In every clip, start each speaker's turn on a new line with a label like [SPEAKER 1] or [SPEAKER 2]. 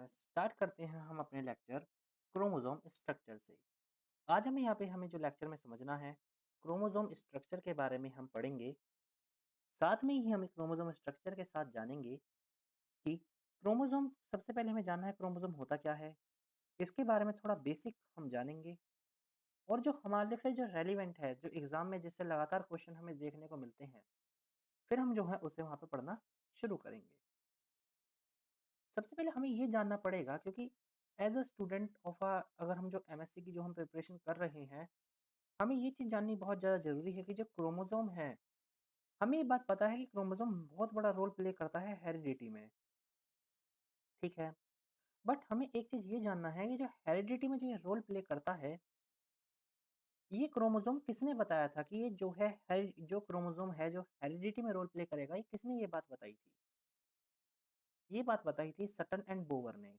[SPEAKER 1] Start करते हैं हम अपने लेक्चर क्रोमोसोम स्ट्रक्चर से। आज हमें जो लेक्चर में समझना है, क्रोमोसोम स्ट्रक्चर के बारे में हम पढ़ेंगे। साथ में ही हम क्रोमोसोम स्ट्रक्चर के साथ जानेंगे कि क्रोमोसोम सबसे पहले हमें जानना है क्रोमोसोम होता क्या है। इसके बारे में थोड़ा बेसिक हम जानेंगे और जो हमारे लिए फिर जो रेलिवेंट है, जो एग्ज़ाम में जिससे लगातार क्वेश्चन हमें देखने को मिलते हैं, फिर हम जो है उसे वहाँ पे पढ़ना शुरू करेंगे। सबसे पहले हमें ये जानना पड़ेगा क्योंकि एज़ अ स्टूडेंट ऑफ अगर हम जो एमएससी की जो हम प्रिपरेशन कर रहे हैं, हमें ये चीज़ जाननी बहुत ज़्यादा ज़रूरी है कि जो क्रोमोसोम है, हमें ये बात पता है कि क्रोमोसोम बहुत बड़ा रोल प्ले करता है हेरिडिटी में, ठीक है? बट हमें एक चीज़ ये जानना है कि जो हेरिडिटी में जो ये रोल प्ले करता है, ये क्रोमोसोम किसने बताया था कि ये जो है जो क्रोमोसोम है जो हेरिडिटी में रोल प्ले करेगा, ये किसने ये बात बताई थी? ये बात बताई थी सटन एंड बोवर ने।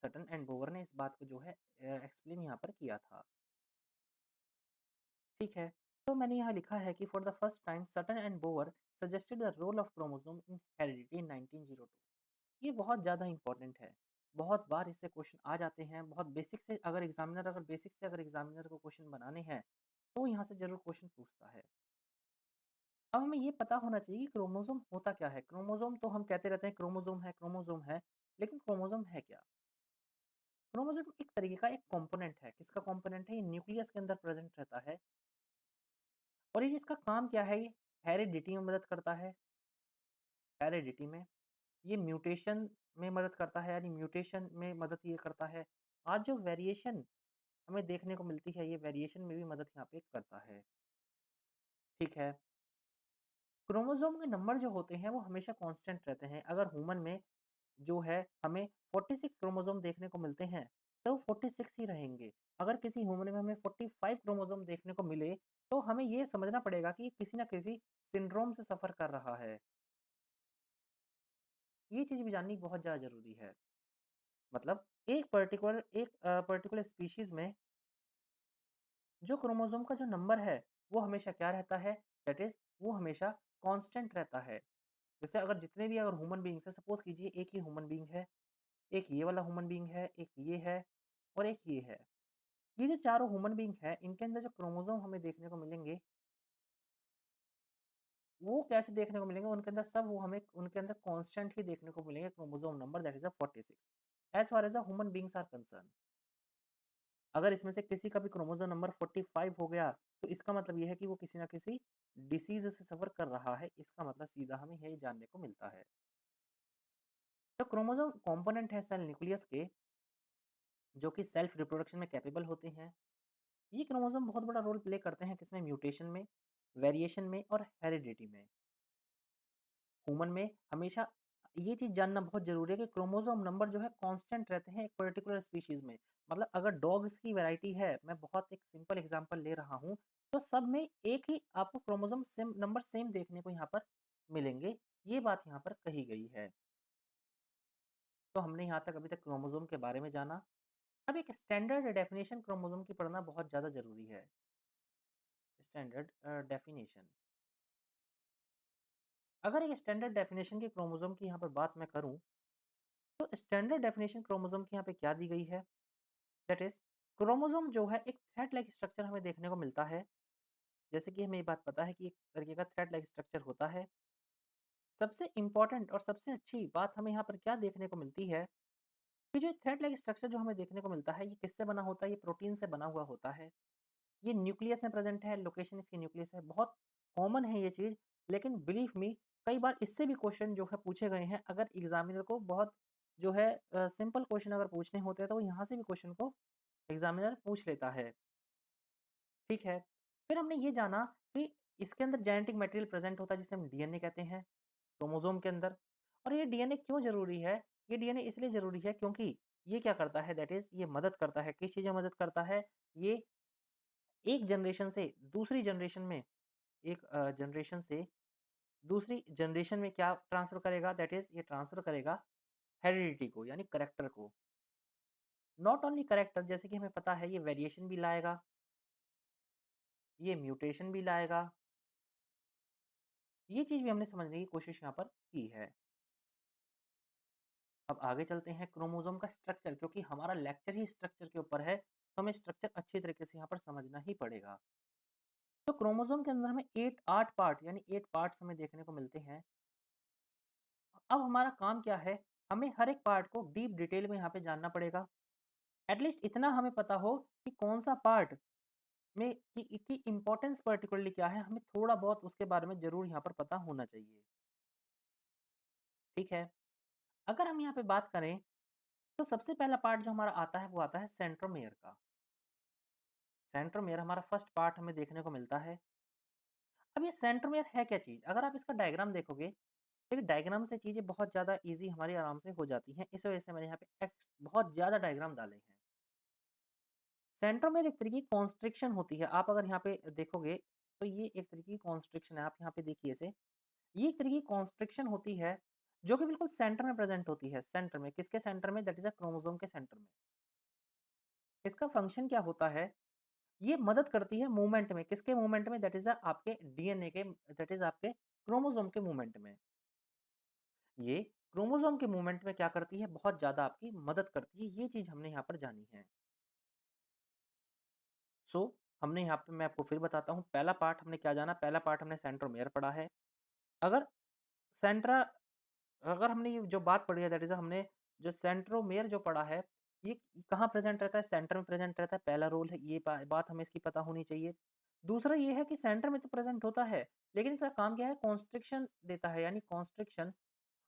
[SPEAKER 1] सटन एंड बोवर ने इस बात को जो है एक्सप्लेन यहाँ पर किया था। ठीक है, तो मैंने यहाँ लिखा है कि for the first time Sutton and Boveri suggested the role of chromosome in heredity in 1902। ये बहुत ज़्यादा इंपॉर्टेंट है। बहुत बार इससे क्वेश्चन आ जाते हैं, बहुत बेसिक से अगर एग्जामिनर को क्वेश्चन बनाने हैं, तो यहाँ से ज़रूर क्वेश्चन पूछता है। अब हमें ये पता होना चाहिए कि क्रोमोसोम होता क्या है? क्रोमोसोम तो हम कहते रहते हैं क्रोमोसोम है, लेकिन क्रोमोसोम है क्या? क्रोमोसोम एक तरीके का एक कंपोनेंट है। किसका कंपोनेंट है? ये न्यूक्लियस के अंदर प्रेज़ेंट रहता है और ये इसका काम क्या है? ये हेरिडिटी में मदद करता है, हेरिडिटी में। ये म्यूटेशन में मदद करता है, यानी म्यूटेशन में मदद ये करता है। आज जो वेरिएशन हमें देखने को मिलती है, ये वेरिएशन में भी मदद यहाँ पे करता है, ठीक है। क्रोमोसोम के नंबर जो होते हैं, वो हमेशा कांस्टेंट रहते हैं। अगर ह्यूमन में जो है हमें 46 क्रोमोसोम देखने को मिलते हैं, तो 46 ही रहेंगे। अगर किसी ह्यूमन में हमें 45 क्रोमोसोम देखने को मिले, तो हमें ये समझना पड़ेगा कि ये किसी न किसी सिंड्रोम से सफ़र कर रहा है। ये चीज़ भी जाननी बहुत ज़्यादा ज़रूरी है। मतलब एक पर्टिकुलर स्पीशीज़ में जो क्रोमोसोम का जो नंबर है, वो हमेशा क्या रहता है? दैट इज़ वो हमेशा कांस्टेंट रहता है। जैसे अगर जितने भी अगर ह्यूमन बीइंग्स हैं, सपोज़ कीजिए एक ही ह्यूमन बीइंग है, एक ये वाला ह्यूमन बीइंग है, एक ये है और एक ये है। ये जो चारों ह्यूमन बीइंग हैं, इनके अंदर जो क्रोमोसोम हमें देखने को मिलेंगे, वो कैसे देखने को मिलेंगे? उनके अंदर सब वो हमें उनके अंदर कांस्टेंट ही देखने को मिलेंगे chromosome number that is 46 as far as the human beings are concerned. अगर इसमें से किसी का भी क्रोमोसोम नंबर 45 हो गया, तो इसका मतलब ये है कि वो किसी न किसी डिसीज़ से सफ़र कर रहा है। इसका मतलब सीधा हमें यही जानने को मिलता है। तो क्रोमोसोम कंपोनेंट है सेल न्यूक्लियस के, जो कि सेल्फ रिप्रोडक्शन में कैपेबल होते हैं। ये क्रोमोसोम बहुत बड़ा रोल प्ले करते हैं किसमें? म्यूटेशन में, वेरिएशन में और हेरिडिटी में। ह्यूमन में हमेशा ये चीज़ जानना बहुत ज़रूरी है कि क्रोमोसोम नंबर जो है कांस्टेंट रहते हैं एक पर्टिकुलर स्पीशीज़ में। मतलब अगर डॉग्स की वैरायटी है, मैं बहुत एक सिंपल एग्ज़ाम्पल ले रहा हूँ, तो सब में एक ही आपको क्रोमोसोम सेम देखने को यहाँ पर मिलेंगे। ये बात यहाँ पर कही गई है। तो हमने यहाँ तक अभी तक क्रोमोसोम के बारे में जाना। अब एक स्टैंडर्ड डेफिनिशन क्रोमोसोम की पढ़ना बहुत ज़्यादा ज़रूरी है। Standard definition. अगर एक स्टैंडर्ड डेफिनेशन के क्रोमोसोम की यहाँ पर बात मैं करूँ, तो स्टैंडर्ड डेफिनेशन क्रोमोसोम की यहाँ पे क्या दी गई है? दैट इज़ क्रोमोसोम जो है एक थ्रेड लाइक स्ट्रक्चर हमें देखने को मिलता है। जैसे कि हमें ये बात पता है कि एक तरीके का थ्रेड लाइक स्ट्रक्चर होता है। सबसे इम्पोर्टेंट और सबसे अच्छी बात हमें यहाँ पर क्या देखने को मिलती है कि जो थ्रेड लाइक स्ट्रक्चर जो हमें देखने को मिलता है, ये किससे बना होता है? ये प्रोटीन से बना हुआ होता है। ये न्यूक्लियस में प्रेज़ेंट है, लोकेशन इसकी न्यूक्लियस है। बहुत कॉमन है ये चीज़, लेकिन बिलीव मी कई बार इससे भी क्वेश्चन जो है पूछे गए हैं। अगर एग्ज़ामिनर को बहुत जो है सिंपल क्वेश्चन अगर पूछने होते हैं, तो वो यहाँ से भी क्वेश्चन को एग्ज़ामिनर पूछ लेता है, ठीक है? फिर हमने ये जाना कि इसके अंदर जेनेटिक मटेरियल प्रेज़ेंट होता है जिसे हम डीएनए कहते हैं, क्रोमोसोम के अंदर। और ये डीएनए क्यों ज़रूरी है? ये डीएनए इसलिए ज़रूरी है क्योंकि ये क्या करता है दैट इज़ ये मदद करता है, किस चीज़ में मदद करता है? ये एक जनरेशन से दूसरी जनरेशन में जनरेशन से दूसरी जनरेशन में क्या ट्रांसफ़र करेगा? दैट इज़ ये ट्रांसफ़र करेगा हेरिडिटी को, यानी करैक्टर को। नॉट ओनली करैक्टर, जैसे कि हमें पता है ये वेरिएशन भी लाएगा, ये म्यूटेशन भी लाएगा। ये चीज़ भी हमने समझने की कोशिश यहाँ पर की है। अब आगे चलते हैं क्रोमोसोम का स्ट्रक्चर, क्योंकि हमारा लेक्चर ही स्ट्रक्चर के ऊपर है, तो हमें स्ट्रक्चर अच्छी तरीके से यहाँ पर समझना ही पड़ेगा। तो क्रोमोसोम के अंदर हमें 8 पार्ट यानी 8 पार्ट्स हमें देखने को मिलते हैं। अब हमारा काम क्या है, हमें हर एक पार्ट को डीप डिटेल में यहाँ पे जानना पड़ेगा। एटलीस्ट इतना हमें पता हो कि कौन सा पार्ट में की इम्पोर्टेंस पर्टिकुलरली क्या है, हमें थोड़ा बहुत उसके बारे में ज़रूर यहाँ पर पता होना चाहिए। ठीक है? अगर हम यहाँ पे बात करें, तो सबसे पहला पार्ट जो हमारा आता है, वो आता है सेंट्रोमेयर का। सेंट्रोमेयर हमारा फर्स्ट पार्ट हमें देखने को मिलता है। अब ये सेंट्रोमेयर है क्या चीज़? अगर आप इसका डायग्राम देखोगे, देखिए डायग्राम से चीज़ें बहुत ज़्यादा ईज़ी हमारी आराम से हो जाती हैं। इस वजह से मैंने यहाँ पे बहुत ज़्यादा डायग्राम डाले हैं। सेंट्रोमेयर एक तरीके की कॉन्स्ट्रिक्शन होती है। आप अगर यहाँ पे देखोगे, तो ये एक तरीके की कॉन्स्ट्रिक्शन है। आप यहाँ पे देखिए इसे। ये एक तरीके की कॉन्स्ट्रिक्शन होती है, जो कि बिल्कुल सेंटर में प्रेज़ेंट होती है। सेंटर में, किसके सेंटर में? दैट इज़ अ क्रोमोसोम के सेंटर में। इसका फंक्शन क्या होता है? ये मदद करती है मूवमेंट में। किसके मूवमेंट में? दैट इज़ आपके डीएनए के, दैट इज़ आपके क्रोमोसोम के मूवमेंट में। ये क्रोमोसोम के मूवमेंट में क्या करती है? बहुत ज़्यादा आपकी मदद करती है। ये चीज़ हमने यहाँ पर जानी है। सो हमने यहाँ पे, मैं आपको फिर बताता हूँ, पहला पार्ट हमने क्या जाना? पहला पार्ट हमने सेंट्रोमेयर पढ़ा है। अगर सेंट्रा अगर हमने ये जो बात पढ़ी है, दैट इज़ हमने जो सेंट्रोमेयर जो पढ़ा है, ये कहाँ प्रेज़ेंट रहता है? सेंटर में प्रेज़ेंट रहता है, पहला रोल है, ये बात हमें इसकी पता होनी चाहिए। दूसरा ये है कि सेंटर में तो प्रेज़ेंट होता है, लेकिन इसका काम क्या है? कॉन्स्ट्रिक्शन देता है, यानी कॉन्स्ट्रिक्शन,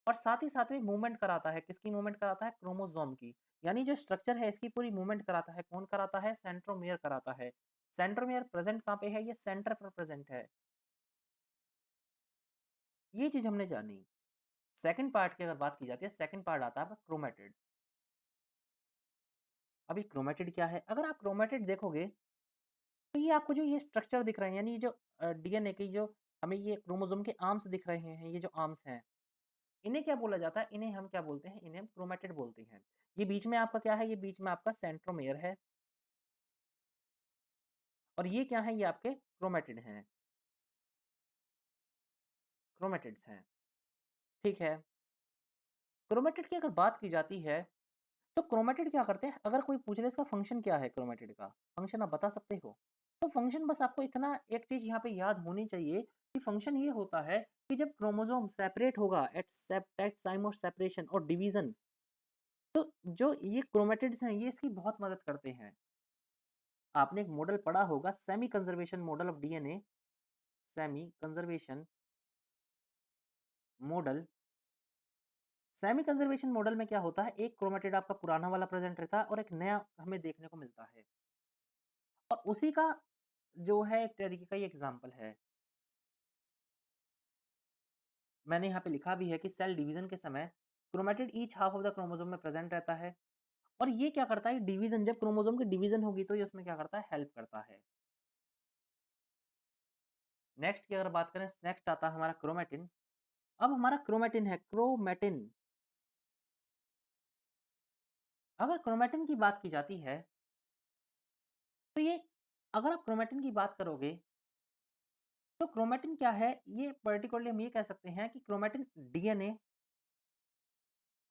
[SPEAKER 1] और साथ ही साथ में मूवमेंट कराता है। किसकी मूवमेंट कराता है? क्रोमोसोम की। यानी जो स्ट्रक्चर है, इसकी पूरी मूवमेंट कराता है। कौन कराता है? सेंट्रोमेयर कराता है। सेंट्रोमेयर प्रेज़ेंट कहाँ पे है? ये सेंटर पर प्रेज़ेंट है। ये चीज़ हमने जानी। सेकंड पार्ट की अगर बात की जाती है, सेकंड पार्ट आता है आपका क्रोमैटिड। अब ये क्रोमैटिड क्या है? अगर आप क्रोमैटिड देखोगे, तो ये आपको जो ये स्ट्रक्चर दिख रहे हैं, यानी ये जो डीएनए की जो हमें ये क्रोमोसोम के आर्म्स दिख रहे हैं, ये जो आर्म्स हैं, इन्हें क्या बोला जाता है? इन्हें हम क्या बोलते हैं? इन्हें हम क्रोमैटिड बोलते हैं। ये बीच में आपका क्या है? ये बीच में आपका सेंट्रोमेयर है, और ये क्या है? ये आपके क्रोमैटिड हैं, क्रोमैटिड्स हैं। ठीक है? क्रोमैटिड की अगर बात की जाती है, तो क्रोमैटिड क्या करते हैं? अगर कोई पूछ ले इसका फंक्शन क्या है क्रोमैटिड का? फंक्शन आप बता सकते हो? तो फंक्शन बस आपको इतना एक चीज़ यहाँ पे याद होनी चाहिए कि फंक्शन ये होता है कि जब क्रोमोसोम सेपरेट होगा एट टाइम ऑफ सेपरेशन और डिवीज़न, तो जो ये क्रोमैटिड्स हैं, ये इसकी बहुत मदद करते हैं। आपने एक मॉडल पढ़ा होगा, semi conservation model of DNA, semi conservation model. Semi conservation model में क्या होता है? एक क्रोमैटिड आपका पुराना वाला प्रेज़ेंट रहता है और एक नया हमें देखने को मिलता है, और उसी का जो है एक तरीके का ये एग्ज़ाम्पल है। मैंने यहाँ पे लिखा भी है कि सेल डिवीज़न के समय chromatid each half of the chromosome में प्रेज़ेंट रहता है, और ये क्या करता है? डिवीज़न, जब क्रोमोसोम की डिवीज़न होगी, तो ये उसमें क्या करता है? हेल्प करता है। नेक्स्ट की अगर बात करें, नेक्स्ट आता है हमारा क्रोमैटिन। अब हमारा क्रोमैटिन है, क्रोमैटिन। अगर क्रोमैटिन की बात की जाती है, तो ये, अगर आप क्रोमैटिन की बात करोगे, तो क्रोमैटिन क्या है? ये पर्टिकुलरली हम ये कह सकते हैं कि क्रोमैटिन डीएनए,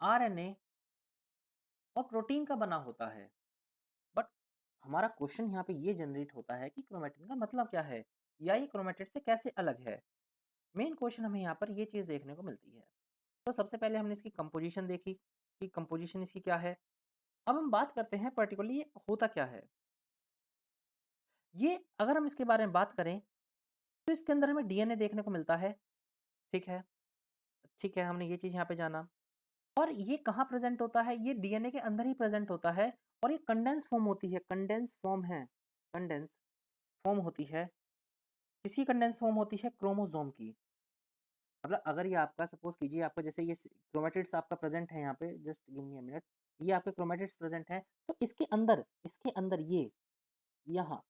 [SPEAKER 1] आरएनए और प्रोटीन का बना होता है। बट हमारा क्वेश्चन यहाँ पे ये जनरेट होता है कि क्रोमैटिन का मतलब क्या है, या ये क्रोमैटिड से कैसे अलग है? मेन क्वेश्चन हमें यहाँ पर ये चीज़ देखने को मिलती है। तो सबसे पहले हमने इसकी कंपोजिशन देखी कि कंपोजिशन इसकी क्या है। अब हम बात करते हैं पर्टिकुलरली ये होता क्या है। ये अगर हम इसके बारे में बात करें, तो इसके अंदर हमें डीएनए देखने को मिलता है। ठीक है? ठीक है, हमने ये चीज़ यहाँ पे जाना। और ये कहाँ प्रेज़ेंट होता है? ये डीएनए के अंदर ही प्रेज़ेंट होता है, और ये कंडेंस फॉर्म होती है, कंडेंस फॉर्म है, कंडेंस फॉर्म होती है। किसकी कंडेंस फॉर्म होती है? क्रोमोसोम की। मतलब अगर ये आपका सपोज़ कीजिए, आपका जैसे ये क्रोमैटिड्स आपका प्रेज़ेंट है यहाँ पे, just give me a minute. ये आपके क्रोमैटिड्स प्रेज़ेंट हैं, तो इसके अंदर ये, यहाँ,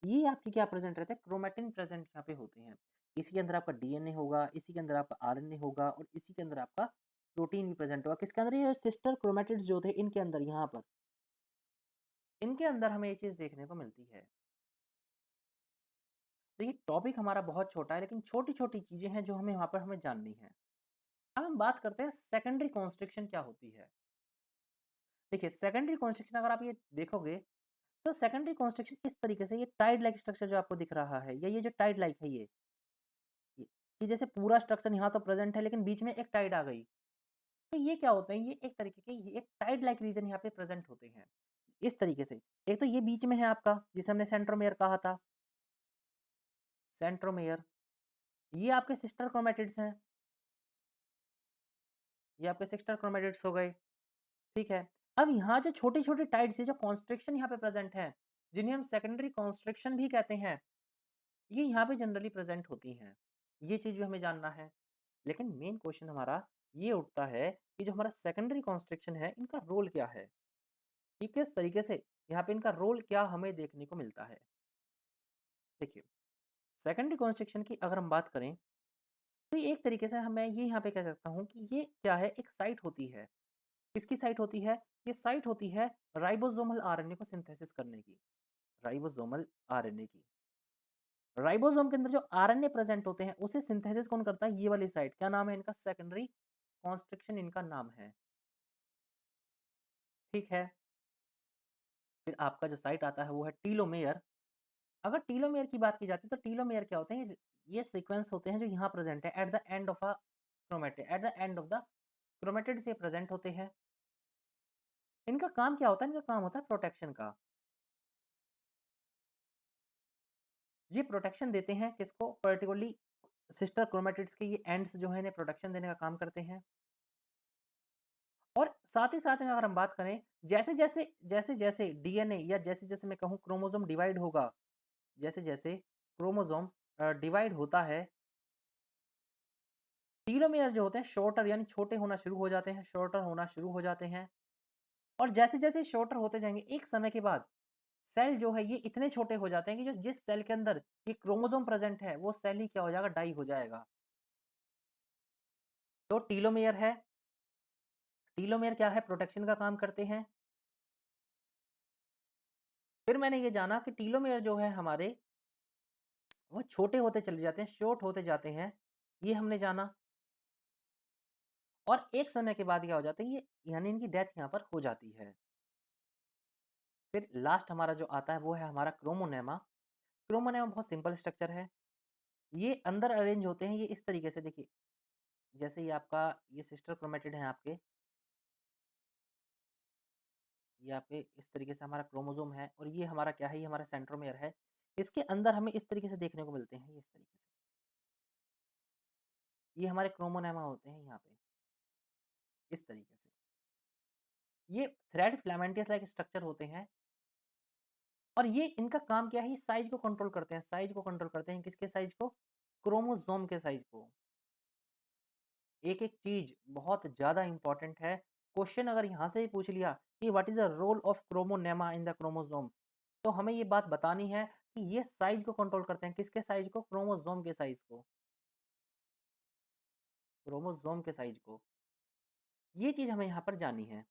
[SPEAKER 1] ये आपकी क्या प्रेज़ेंट रहता है? क्रोमैटिन प्रेज़ेंट यहाँ पे होते हैं। इसी के अंदर आपका डीएनए होगा, इसी के अंदर आपका आरएनए होगा, और इसी के अंदर आपका प्रोटीन भी प्रेज़ेंट होगा। किसके अंदर? ये सिस्टर क्रोमैटिड्स जो थे, इनके अंदर, यहाँ पर, इनके अंदर हमें ये चीज़ देखने को मिलती है। देखिए टॉपिक हमारा बहुत छोटा है, लेकिन छोटी-छोटी चीज़ें हैं जो हमें वहाँ पर हमें जाननी है। अब हम बात करते हैं सेकेंडरी कॉन्स्ट्रिक्शन क्या होती है। देखिए सेकेंडरी कॉन्स्ट्रक्शन अगर आप ये देखोगे तो सेकेंडरी कॉन्स्ट्रक्शन इस तरीके से, ये टाइड लाइक स्ट्रक्चर जो आपको दिख रहा है, या ये जो टाइड लाइक है ये कि जैसे पूरा स्ट्रक्चर यहाँ तो प्रेजेंट है लेकिन बीच में एक टाइड आ गई, तो ये क्या होता है, ये एक तरीके के ये एक टाइड लाइक रीजन यहाँ पे प्रेजेंट होते हैं इस तरीके से। एक तो ये बीच में है आपका जिसे हमने सेंट्रोमेयर कहा था, सेंट्रोमेयर। ये आपके सिस्टर क्रोमेटिड्स हैं, ये आपके सिस्टर क्रोमेटिड्स हो गए, ठीक है। अब यहाँ जो छोटी छोटी टाइड्स है, जो कॉन्स्ट्रिक्शन यहाँ पे प्रेजेंट है, जिन्हें हम सेकेंडरी कॉन्स्ट्रिक्शन भी कहते हैं, ये यहाँ पे जनरली प्रेजेंट होती हैं। ये चीज भी हमें जानना है। लेकिन मेन क्वेश्चन हमारा ये उठता है कि जो हमारा सेकेंडरी कॉन्स्ट्रिक्शन है, इनका रोल क्या है, कि किस तरीके से यहाँ पे इनका रोल क्या हमें देखने को मिलता है। देखिए सेकेंडरी कॉन्स्ट्रिक्शन की अगर हम बात करें, तो ये एक तरीके से मैं ये यहाँ पे कह सकता हूँ कि ये क्या है, एक साइट होती है। किसकी साइट होती है, ये साइट होती है राइबोसोमल आरएनए को सिंथेसिस करने की, राइबोसोमल आरएनए की। राइबोसोम के अंदर जो आरएनए प्रेजेंट होते हैं, उसे सिंथेसिस कौन करता है, ये वाली साइट। क्या नाम है इनका, सेकेंडरी कॉन्स्ट्रिक्शन इनका नाम है, ठीक है। फिर आपका जो साइट आता है वो है टीलोमेयर। अगर टीलोमेयर की बात की जाती है तो टीलोमेयर क्या होते हैं, ये सीक्वेंस होते हैं जो यहाँ प्रेजेंट है at the end of a chromatid, at the end of the chromatid से प्रेजेंट होते हैं। इनका काम क्या होता है, इनका काम होता है प्रोटेक्शन का। ये प्रोटेक्शन देते हैं किसको, पर्टिकुलरली सिस्टर क्रोमेटिड्स के ये एंड्स जो है इन्हें प्रोटेक्शन देने का काम करते हैं। और साथ ही साथ में अगर हम बात करें, जैसे जैसे डीएनए या जैसे जैसे मैं कहूँ क्रोमोसोम डिवाइड होगा, जैसे जैसे क्रोमोसोम डिवाइड होता है, टीलोमेयर जो होते हैं शॉर्टर यानी छोटे होना शुरू हो जाते हैं, शॉर्टर होना शुरू हो जाते हैं। और जैसे जैसे शॉर्टर होते जाएंगे, एक समय के बाद सेल जो है ये इतने छोटे हो जाते हैं कि जो जिस सेल के अंदर ये क्रोमोसोम प्रेजेंट है, वो सेल ही क्या हो जाएगा, डाई हो जाएगा। तो टीलोमेयर है, टीलोमेयर क्या है, प्रोटेक्शन का काम करते हैं। फिर मैंने ये जाना कि टीलोमेयर जो है हमारे, वो छोटे होते चले जाते हैं, शॉर्ट होते जाते हैं, ये हमने जाना। और एक समय के बाद क्या हो जाता है, ये यानी इनकी डेथ यहाँ पर हो जाती है। फिर लास्ट हमारा जो आता है वो है हमारा क्रोमोनेमा। क्रोमोनेमा बहुत सिंपल स्ट्रक्चर है। ये अंदर अरेंज होते हैं, ये इस तरीके से देखिए, जैसे ये आपका ये सिस्टर क्रोमेटिड है आपके, ये आपके इस तरीके से हमारा क्रोमोसोम है, और ये हमारा क्या है, ये हमारा सेंट्रोमेयर है। इसके अंदर हमें इस तरीके से देखने को मिलते हैं, ये इस तरीके से, ये हमारे क्रोमोनेमा होते हैं यहाँ पे इस तरीके से। ये थ्रेड फिलामेंटियस लाइक स्ट्रक्चर होते हैं। और ये इनका काम क्या है, ये साइज को कंट्रोल करते हैं, साइज को कंट्रोल करते हैं, किसके साइज को, क्रोमोसोम के साइज को। एक एक चीज बहुत ज्यादा इंपॉर्टेंट है। क्वेश्चन अगर यहाँ से ही पूछ लिया कि what is the role of chromonema in the chromosome, तो हमें ये बात बतानी है कि ये साइज को कंट्रोल करते हैं, किसके साइज को, क्रोमोसोम के साइज को, क्रोमोसोम के साइज को। ये चीज हमें यहाँ पर जानी है।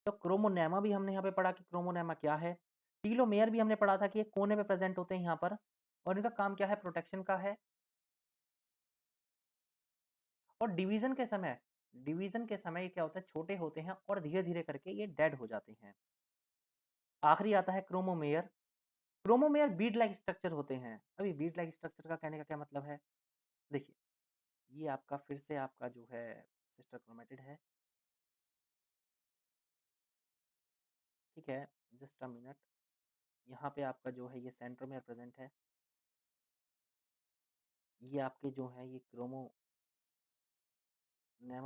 [SPEAKER 1] तो क्रोमोनेमा भी हमने यहाँ पे पढ़ा कि क्रोमोनेमा क्या है। टीलोमेयर भी हमने पढ़ा था कि ये कोने पे प्रेजेंट होते हैं यहाँ पर, और इनका काम क्या है, प्रोटेक्शन का है। और डिवीजन के समय क्या होता है, छोटे होते हैं और धीरे धीरे करके ये डेड हो जाते हैं। आखिरी आता है क्रोमोमेयर। क्रोमोमेयर बीड लाइक स्ट्रक्चर होते हैं। अभी बीड लाइक स्ट्रक्चर का कहने का क्या मतलब है, देखिए ये आपका फिर से आपका जो है सिस्टर क्रोमेटिड है, ठीक है। जस्ट अ मिनट, यहाँ पे आपका जो है ये सेंट्रोमेयर प्रेजेंट है, ये आपके जो है ये क्रोमोनेमा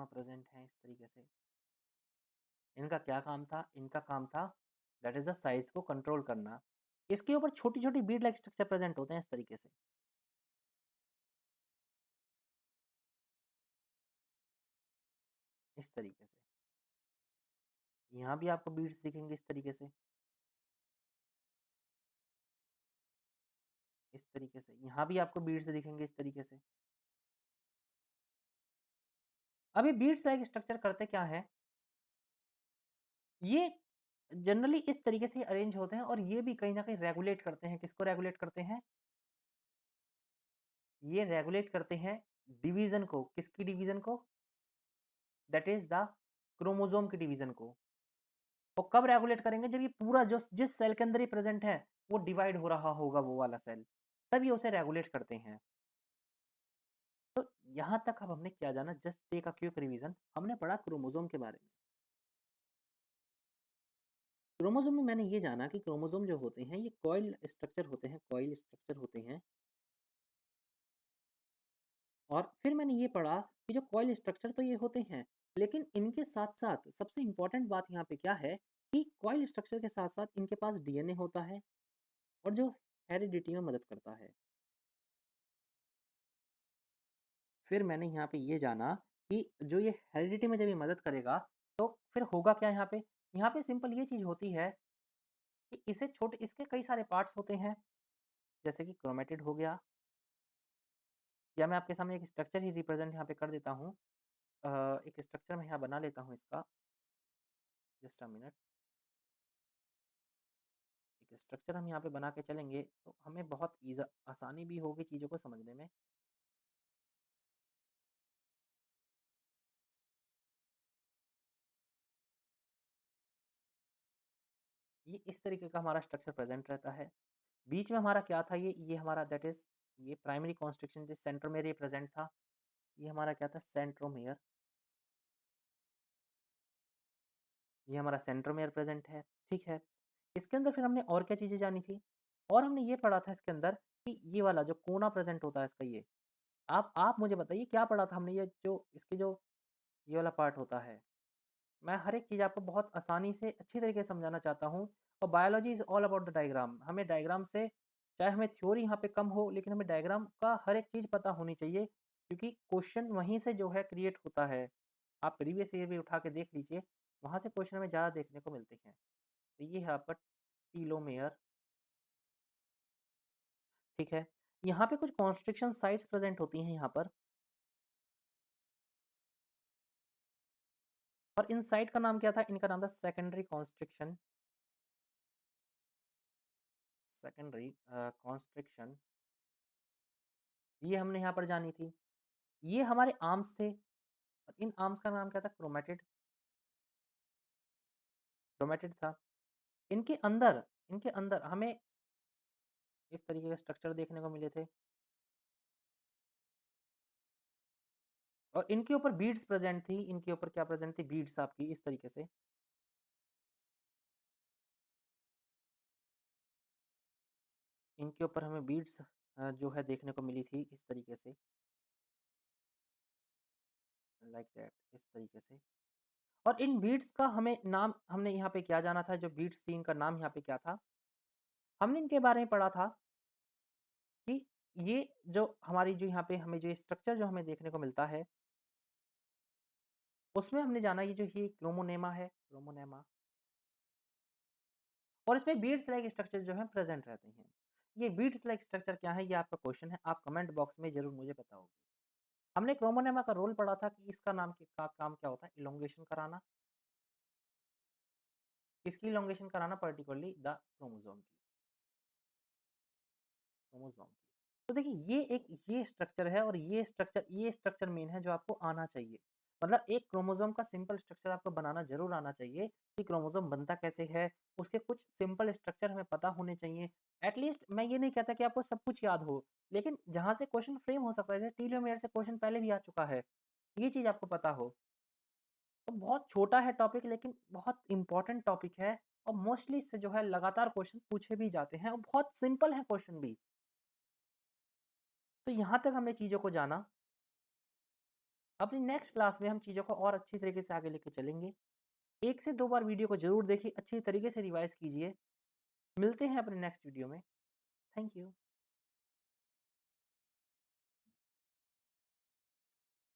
[SPEAKER 1] प्रेजेंट है इस तरीके से। इनका क्या काम था, इनका काम था दैट इज द साइज को कंट्रोल करना। इसके ऊपर छोटी छोटी बीड लाइक स्ट्रक्चर प्रेजेंट होते हैं इस तरीके से, इस तरीके से। यहाँ भी आपको बीड्स दिखेंगे इस तरीके से, इस तरीके से। यहाँ भी आपको बीड्स दिखेंगे इस तरीके से। अभी बीड्स लाइक स्ट्रक्चर करते क्या है, ये जनरली इस तरीके से अरेंज होते हैं, और ये भी कहीं ना कहीं रेगुलेट करते हैं, किसको रेगुलेट करते हैं, ये रेगुलेट करते हैं डिवीजन को, किसकी डिवीजन को, दैट इज द क्रोमोसोम की डिवीजन को। और कब रेगुलेट करेंगे? जब ये पूरा जो जिस सेल के अंदर ये प्रेजेंट है वो डिवाइड हो रहा होगा वो वाला सेल, तब ये उसे रेगुलेट करते हैं। तो यहाँ तक अब हमने क्या जाना? Just take a quick revision. हमने पढ़ा क्रोमोसोम के बारे में। क्रोमोसोम में मैंने ये जाना कि क्रोमोसोम जो होते हैं ये कॉइल स्ट्रक्चर होते हैं, कॉइल स्ट्रक्चर होते हैं। और फिर मैंने ये पढ़ा कि जो कॉइल स्ट्रक्चर तो ये होते हैं, लेकिन इनके साथ साथ सबसे इंपॉर्टेंट बात यहाँ पे क्या है कि कॉइल स्ट्रक्चर के साथ साथ इनके पास डीएनए होता है और जो हेरिडिटी में मदद करता है। फिर मैंने यहाँ पे ये जाना कि जो ये हेरिडिटी में जब ये मदद करेगा तो फिर होगा क्या यहाँ पे? यहाँ पे सिंपल ये चीज़ होती है कि इसे छोटे इसके कई सारे पार्ट्स होते हैं, जैसे कि क्रोमेटिड हो गया, या मैं आपके सामने एक स्ट्रक्चर ही रिप्रेजेंट यहाँ पे कर देता हूँ। एक स्ट्रक्चर मैं यहाँ बना लेता हूँ इसका। Just a minute. एक स्ट्रक्चर हम यहाँ पे बना के चलेंगे तो हमें बहुत आसानी भी होगी चीज़ों को समझने में। ये इस तरीके का हमारा स्ट्रक्चर प्रेजेंट रहता है। बीच में हमारा क्या था? ये हमारा दैट इज ये प्राइमरी कॉन्स्ट्रिक्शन जिस सेंट्रोमेयर ये प्रेजेंट था, ये हमारा क्या था? सेंट्रोमेयर। ये हमारा सेंट्रोमेयर प्रेजेंट है, ठीक है। इसके अंदर फिर हमने और क्या चीज़ें जानी थी? और हमने ये पढ़ा था इसके अंदर कि ये वाला जो कोना प्रेजेंट होता है इसका, ये आप मुझे बताइए क्या पढ़ा था हमने? ये जो इसके जो ये वाला पार्ट होता है, मैं हर एक चीज़ आपको बहुत आसानी से अच्छी तरीके से समझाना चाहता हूँ। और biology is all about the diagram. हमें डायग्राम से, चाहे हमें थ्योरी यहाँ पे कम हो, लेकिन हमें डायग्राम का हर एक चीज़ पता होनी चाहिए, क्योंकि क्वेश्चन वहीं से जो है क्रिएट होता है। आप प्रीवियस ईयर भी उठा के देख लीजिए, वहाँ से क्वेश्चन हमें ज़्यादा देखने को मिलते हैं। तो ये है आपका टीलोमेयर, ठीक है। यहाँ पे कुछ कॉन्स्ट्रिक्शन साइट्स प्रेजेंट होती हैं यहाँ पर, और इन साइट का नाम क्या था? इनका नाम था सेकेंडरी कॉन्स्ट्रिक्शन। सेकेंडरी कॉन्स्ट्रिक्शन, ये हमने यहाँ पर जानी थी। ये हमारे आर्म्स थे, और इन आर्म्स का नाम क्या था? क्रोमेटिड। क्रोमेटिड था। इनके अंदर हमें इस तरीके के स्ट्रक्चर देखने को मिले थे, और इनके ऊपर बीड्स प्रेजेंट थी। इनके ऊपर क्या प्रेजेंट थी? बीड्स आपकी इस तरीके से। इनके ऊपर हमें बीड्स जो है देखने को मिली थी इस तरीके से, लाइक दैट, इस तरीके से। और इन बीड्स का हमें नाम, हमने यहाँ पे क्या जाना था? जो बीड्स थी इनका नाम यहाँ पे क्या था? हमने इनके बारे में पढ़ा था कि ये जो हमारी जो यहाँ पे हमें जो स्ट्रक्चर जो हमें देखने को मिलता है, उसमें हमने जाना ये जो ये क्रोमोनेमा है, क्रोमोनेमा, और इसमें बीड्स लाइक स्ट्रक्चर जो है प्रेजेंट रहते हैं। ये बीड्स लाइक स्ट्रक्चर क्या है? ये आपका क्वेश्चन है, आप कमेंट बॉक्स में जरूर मुझे बताओगे। हमने क्रोमोनेमा का रोल पढ़ा था कि इसका का काम क्या होता है? इलोंगेशन कराना। किसकी इलोंगेशन कराना? पर्टिकुलरली द क्रोमोसोम की, क्रोमोसोम की। तो देखिए ये स्ट्रक्चर है, और ये स्ट्रक्चर मेन है जो आपको आना चाहिए। मतलब एक क्रोमोसोम का सिंपल स्ट्रक्चर आपको बनाना जरूर आना चाहिए कि क्रोमोसोम बनता कैसे है, उसके कुछ सिंपल स्ट्रक्चर हमें पता होने चाहिए। एटलीस्ट मैं ये नहीं कहता कि आपको सब कुछ याद हो, लेकिन जहाँ से क्वेश्चन फ्रेम हो सकता है, जैसे टीलोमेयर से क्वेश्चन पहले भी आ चुका है, ये चीज़ आपको पता हो। तो बहुत छोटा है टॉपिक, लेकिन बहुत इंपॉर्टेंट टॉपिक है, और मोस्टली इससे जो है लगातार क्वेश्चन पूछे भी जाते हैं, और बहुत सिंपल है क्वेश्चन भी। तो यहाँ तक हमने चीज़ों को जाना। अपनी नेक्स्ट क्लास में हम चीज़ों को और अच्छी तरीके से आगे लेके चलेंगे। 1 से 2 बार वीडियो को ज़रूर देखिए, अच्छी तरीके से रिवाइज़ कीजिए। मिलते हैं अपने नेक्स्ट वीडियो में। Thank you.